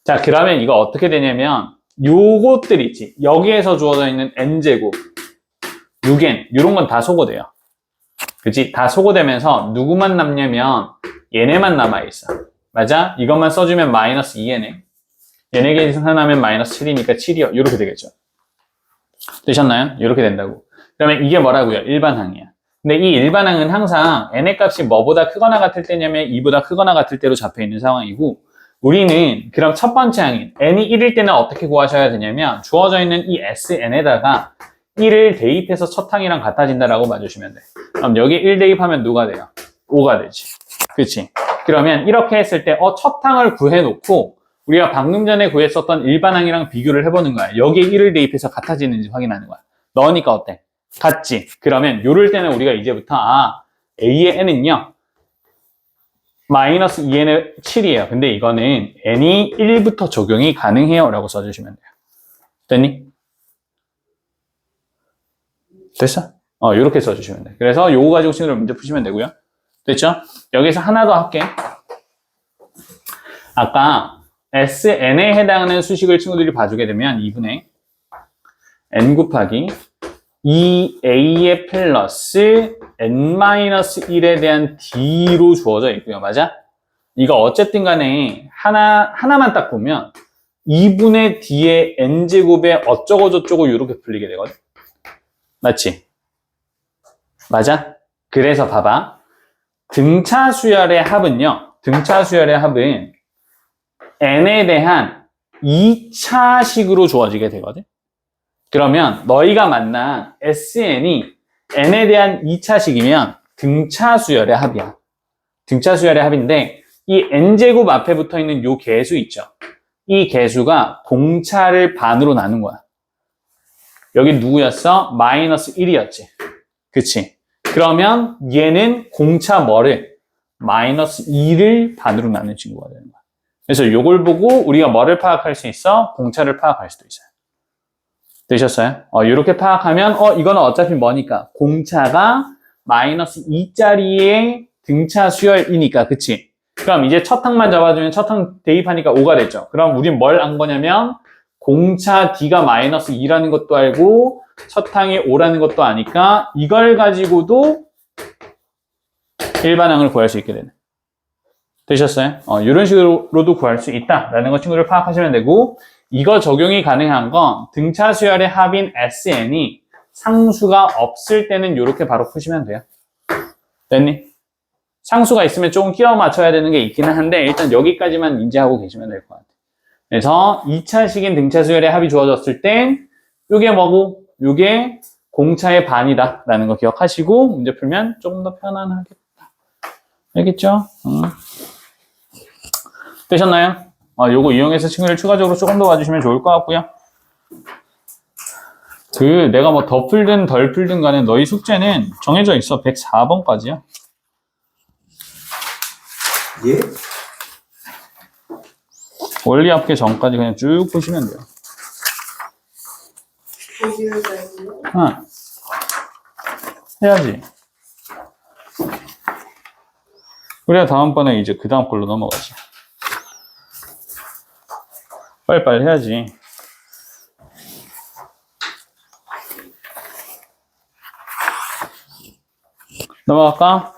자, 그러면 이거 어떻게 되냐면 요것들 있지. 여기에서 주어져 있는 n제곱, 6n 이런 건 다 소거돼요. 그치? 다 소거되면서 누구만 남냐면 얘네만 남아있어. 맞아? 이것만 써주면 마이너스 2n에 얘네 계산하면 마이너스 7이니까 7이요. 이렇게 되겠죠. 되셨나요? 이렇게 된다고. 그러면 이게 뭐라고요? 일반항이야. 근데 이 일반항은 항상 n의 값이 뭐보다 크거나 같을 때냐면 2보다 크거나 같을 때로 잡혀있는 상황이고, 우리는 그럼 첫 번째 항인 n이 1일 때는 어떻게 구하셔야 되냐면 주어져 있는 이 sn에다가 1을 대입해서 첫 항이랑 같아진다라고 봐주시면 돼. 그럼 여기 1 대입하면 누가 돼요? 5가 되지. 그치? 그러면 이렇게 했을 때 첫 항을 구해놓고 우리가 방금 전에 구했었던 일반항이랑 비교를 해보는 거야. 여기에 1을 대입해서 같아지는지 확인하는 거야. 넣으니까 어때? 같지? 그러면 요럴 때는 우리가 이제부터 A의 n은요 마이너스 2n의 7이에요. 근데 이거는 n이 1부터 적용이 가능해요 라고 써주시면 돼요. 됐니? 됐어? 요렇게 써주시면 돼. 그래서 요거 가지고 친구들 문제 푸시면 되고요. 됐죠? 여기서 하나 더 할게. 아까 SN에 해당하는 수식을 친구들이 봐주게 되면 2분의 n 곱하기 2a의 플러스 n-1에 대한 d로 주어져 있고요. 맞아? 이거 어쨌든 간에 하나만 딱 보면 2분의 d의 n제곱에 어쩌고 저쩌고 이렇게 풀리게 되거든. 맞지? 맞아? 그래서 봐봐. 등차 수열의 합은요. 등차 수열의 합은 n에 대한 2차식으로 주어지게 되거든. 그러면 너희가 만난 SN이 n에 대한 2차식이면 등차 수열의 합이야. 등차 수열의 합인데 이 n제곱 앞에 붙어 있는 요 개수 있죠. 이 개수가 공차를 반으로 나눈 거야. 여기 누구였어? 마이너스 1이었지. 그치? 그러면 얘는 공차 뭐를? 마이너스 2를 반으로 나눈 친구가 되는 거야. 그래서 요걸 보고 우리가 뭐를 파악할 수 있어? 공차를 파악할 수도 있어요. 되셨어요? 이렇게 파악하면 이거는 어차피 뭐니까? 공차가 마이너스 2짜리의 등차 수열이니까, 그치? 그럼 이제 첫 항만 잡아주면 첫 항 대입하니까 5가 됐죠. 그럼 우린 뭘 안 거냐면 공차 D가 마이너스 2라는 것도 알고 첫 항이 5라는 것도 아니까 이걸 가지고도 일반항을 구할 수 있게 되네. 되셨어요? 이런 식으로도 구할 수 있다라는 거 친구들 파악하시면 되고, 이거 적용이 가능한 건 등차 수열의 합인 SN이 상수가 없을 때는 이렇게 바로 푸시면 돼요. 됐니? 상수가 있으면 조금 끼워 맞춰야 되는 게 있기는 한데 일단 여기까지만 인지하고 계시면 될 것 같아요. 그래서 2차식인 등차 수열의 합이 주어졌을 땐 이게 뭐고 이게 공차의 반이다 라는 거 기억하시고 문제 풀면 조금 더 편안하겠다. 알겠죠? 되셨나요? 요거 이용해서 친구들 추가적으로 조금 더 봐주시면 좋을 것 같고요. 내가 뭐 더 풀든 덜 풀든 간에 너희 숙제는 정해져 있어. 104번까지야. 예? 원리 합계 전까지 그냥 쭉 보시면 돼요. 해야지. 그래야 다음번에 이제 그 다음 걸로 넘어가지. 빨리빨리 해야지. 넘어갈까?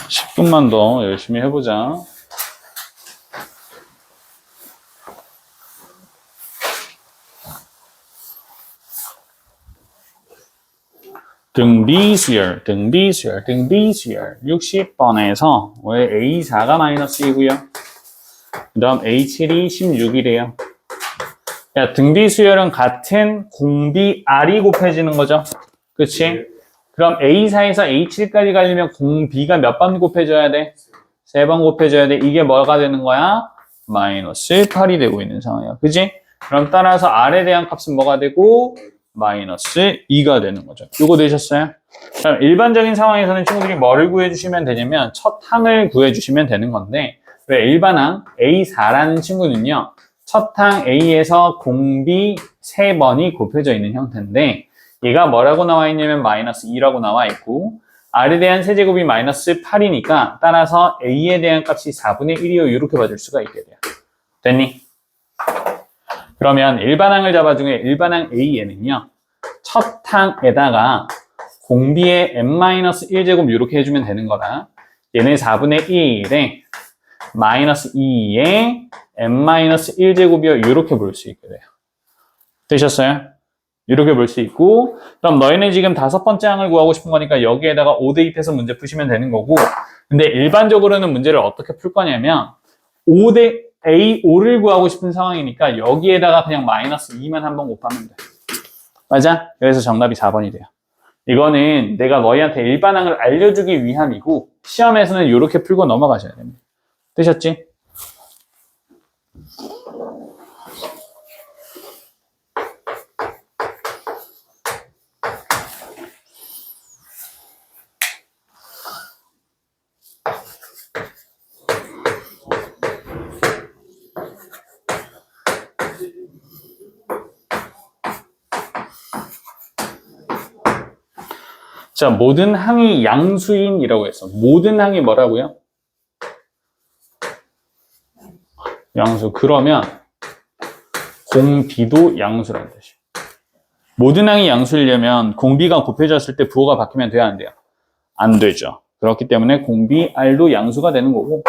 조금만 더 열심히 해보자. 등비수열 60번에서 왜 A4가 마이너스 2고요. 그 다음 A7이 16이래요. 야, 등비수열은 같은 공비 R이 곱해지는 거죠. 그치? 그럼 A4에서 A7까지 가려면 공비가 몇 번 곱해져야 돼? 3번 곱해져야 돼. 이게 뭐가 되는 거야? 마이너스 8이 되고 있는 상황이야. 그치? 그럼 따라서 R에 대한 값은 뭐가 되고? 마이너스 2가 되는 거죠. 이거 되셨어요? 그럼 일반적인 상황에서는 친구들이 뭐를 구해주시면 되냐면 첫 항을 구해주시면 되는 건데, 왜 일반항 A4라는 친구는요, 첫 항 A에서 공비 3번이 곱해져 있는 형태인데, 얘가 뭐라고 나와 있냐면 마이너스 2라고 나와 있고, R에 대한 세제곱이 마이너스 8이니까 따라서 A에 대한 값이 4분의 1이요. 이렇게 봐줄 수가 있게 돼요. 됐니? 그러면 일반항을 잡아주면 일반항 A에는요, 첫 항에다가 공비의 n-1제곱 이렇게 해주면 되는 거다. 얘는 4분의 1에 마이너스 2에 n-1제곱이요. 이렇게 볼 수 있게 돼요. 되셨어요? 이렇게 볼 수 있고, 그럼 너희는 지금 5번째 항을 구하고 싶은 거니까 여기에다가 5 대입해서 문제 푸시면 되는 거고, 근데 일반적으로는 문제를 어떻게 풀 거냐면 5대 A5를 구하고 싶은 상황이니까 여기에다가 그냥 마이너스 2만 한번 곱하면 돼. 맞아? 그래서 정답이 4번이 돼요. 이거는 내가 너희한테 일반항을 알려주기 위함이고 시험에서는 이렇게 풀고 넘어가셔야 됩니다. 되셨지? 자, 모든 항이 양수인이라고 했어. 모든 항이 뭐라고요? 양수. 그러면 공비도 양수라는 뜻이에요. 모든 항이 양수이려면 공비가 곱해졌을 때 부호가 바뀌면 돼야 안 돼요? 안 되죠. 그렇기 때문에 공비 R도 양수가 되는 거고.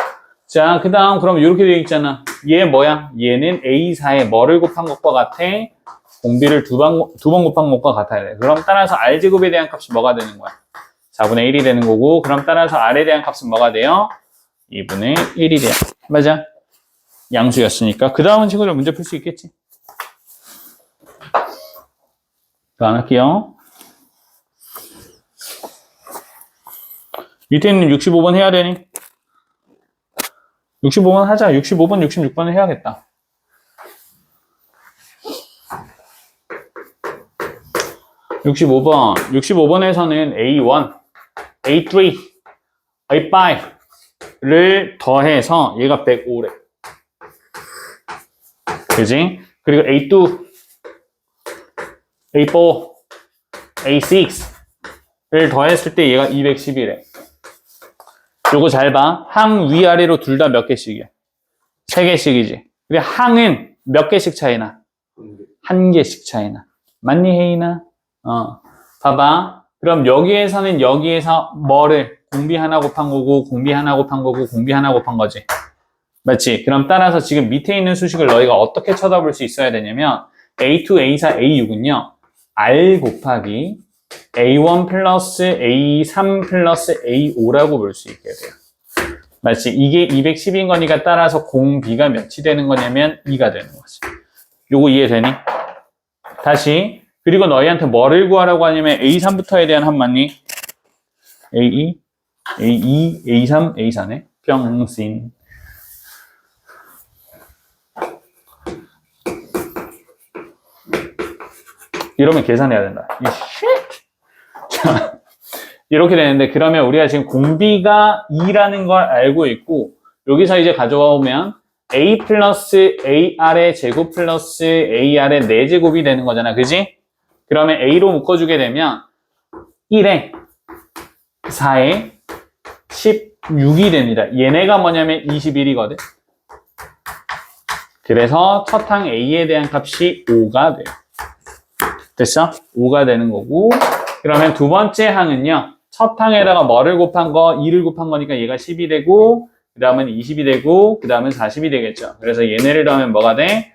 자, 그 다음 그럼 이렇게 되어 있잖아. 얘 뭐야? 얘는 A4에 뭐를 곱한 것과 같아? 공비를 두 번 곱한 것과 같아야 돼. 그럼 따라서 R제곱에 대한 값이 뭐가 되는 거야? 4분의 1이 되는 거고, 그럼 따라서 R에 대한 값은 뭐가 돼요? 2분의 1이 돼요. 맞아? 양수였으니까. 그 다음은 친구들 문제 풀 수 있겠지? 더 안 할게요. 밑에 있는 65번 해야 되니? 65번 하자. 65번, 66번은 해야겠다. 65번에서는 A1, A3, A5를 더해서 얘가 105래. 그지? 그리고 A2, A4, A6를 더했을 때 얘가 211에. 요거 잘 봐. 항 위아래로 둘 다 몇 개씩이야? 3개씩이지. 그리고 항은 몇 개씩 차이나? 1개씩 차이나. 맞니, 혜인아? 봐봐. 그럼 여기에서는 여기에서 뭐를? 공비 하나 곱한 거고, 공비 하나 곱한 거고, 공비 하나 곱한 거지. 맞지? 그럼 따라서 지금 밑에 있는 수식을 너희가 어떻게 쳐다볼 수 있어야 되냐면 A2, A4, A6은요. R 곱하기 A1 플러스 A3 플러스 A5라고 볼 수 있게 돼요. 맞지? 이게 210인 거니까 따라서 공비가 몇이 되는 거냐면 2가 되는 거지. 요거 이해되니? 다시. 그리고 너희한테 뭐를 구하라고 하냐면 A3부터에 대한 한 맞니? A2, A2, A3, A4네. 병신. 이러면 계산해야 된다. 자, 이렇게 되는데 그러면 우리가 지금 공비가 2라는 걸 알고 있고 여기서 이제 가져오면 A 플러스 AR의 제곱 플러스 AR의 4제곱이 되는 거잖아. 그지? 그러면 A로 묶어주게 되면 1에 4에 16이 됩니다. 얘네가 뭐냐면 21이거든. 그래서 첫 항 A에 대한 값이 5가 돼요. 됐어? 5가 되는 거고 그러면 두 번째 항은요. 첫 항에다가 뭐를 곱한 거? 2를 곱한 거니까 얘가 10이 되고 그 다음은 20이 되고 그 다음은 40이 되겠죠. 그래서 얘네를 더하면 뭐가 돼?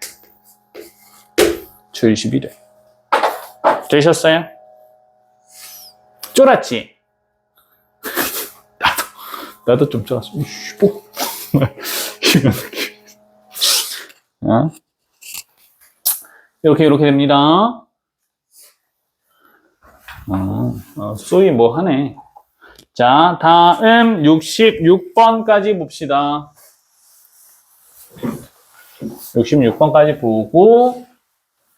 70이 돼. 되셨어요? 쫄았지? 나도 좀 쫄았어. 이씨, 뭐. 이렇게 됩니다. 쏘이 뭐 하네. 자, 다음 66번까지 봅시다. 66번까지 보고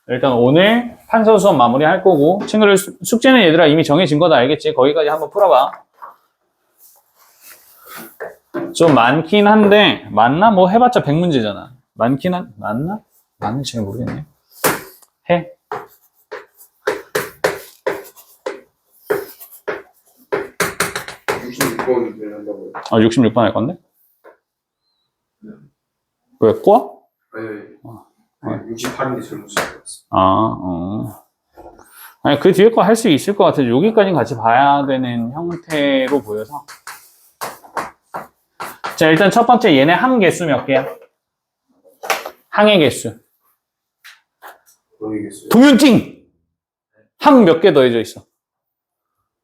일단 오늘 판서 수업 마무리할 거고 친구들 숙제는 얘들아 이미 정해진 거다 알겠지? 거기까지 한번 풀어봐. 좀 많긴 한데 맞나? 뭐 해봤자 100문제잖아. 맞나? 맞는지 잘 모르겠네. 해. 66번 되는다고요? 66번 할 건데? 왜, 꼬아? 아니 68인데 잘못 썼어. 아니, 그 뒤에 거 할 수 있을 것 같아. 여기까지는 같이 봐야 되는 형태로 보여서. 자, 일단 첫 번째 얘네 항 개수 몇 개야? 항의 개수. 모르겠어요. 동윤팅! 항 몇 개 더해져 있어?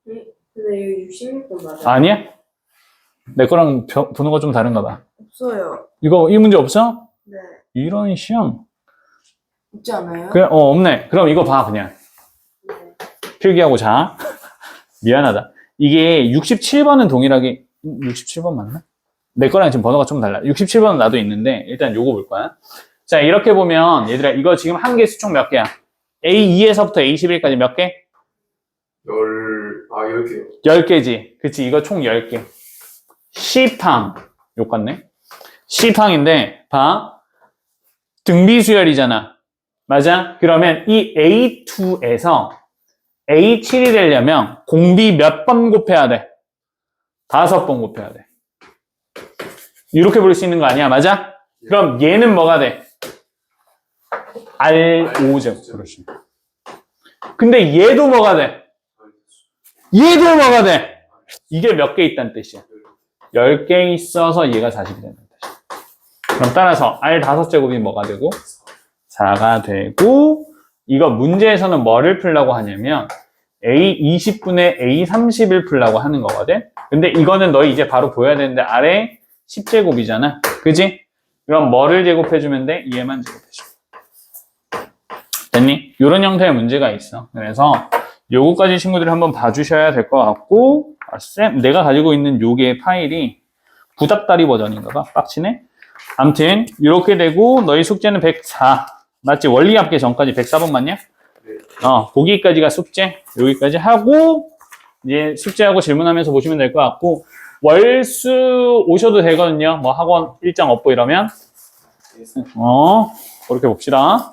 근데 이거 66번 맞아요? 아니야? 내 거랑 보는 거 좀 다른가 봐. 없어요. 이 문제 없어? 네. 이런 시험. 있지 않아요? 그래, 없네. 그럼 이거 봐, 그냥. 네. 필기하고 자. 미안하다. 이게 67번은 동일하게, 67번 맞나? 내 거랑 지금 번호가 좀 달라. 67번은 나도 있는데, 일단 요거 볼 거야. 자, 이렇게 보면, 얘들아, 이거 지금 한 개수 총 몇 개야? A2에서부터 A11까지 몇 개? 10개요. 10개지. 그치, 이거 총 10개. 10항. 욕 같네. 10항인데, 봐. 등비수열이잖아. 맞아? 그러면 이 A2에서 A7이 되려면 공비 몇 번 곱해야 돼? 5번 곱해야 돼. 이렇게 볼 수 있는 거 아니야? 맞아? 그럼 얘는 뭐가 돼? R5죠. 그렇지. 근데 얘도 뭐가 돼? 얘도 뭐가 돼? 이게 몇 개 있다는 뜻이야. 10개 있어서 얘가 40이 된다는 뜻이야. 그럼 따라서 R5제곱이 뭐가 되고? 4가 되고, 이거 문제에서는 뭐를 풀라고 하냐면 A20분의 A30을 풀라고 하는 거거든? 근데 이거는 너희 이제 바로 보여야 되는데 아래 10제곱이잖아. 그지? 그럼 뭐를 제곱해주면 돼? 얘만 제곱해줘. 됐니? 이런 형태의 문제가 있어. 그래서 요거까지 친구들이 한번 봐주셔야 될 것 같고, 아, 쌤, 내가 가지고 있는 요게 파일이 부답다리 버전인가 봐. 빡치네? 아무튼 이렇게 되고 너희 숙제는 104. 맞지? 원리 합계 전까지 104번 맞냐? 거기까지가 숙제. 여기까지 하고 이제 숙제하고 질문하면서 보시면 될 것 같고, 월수 오셔도 되거든요. 뭐 학원 일정 없고 이러면. 그렇게 봅시다.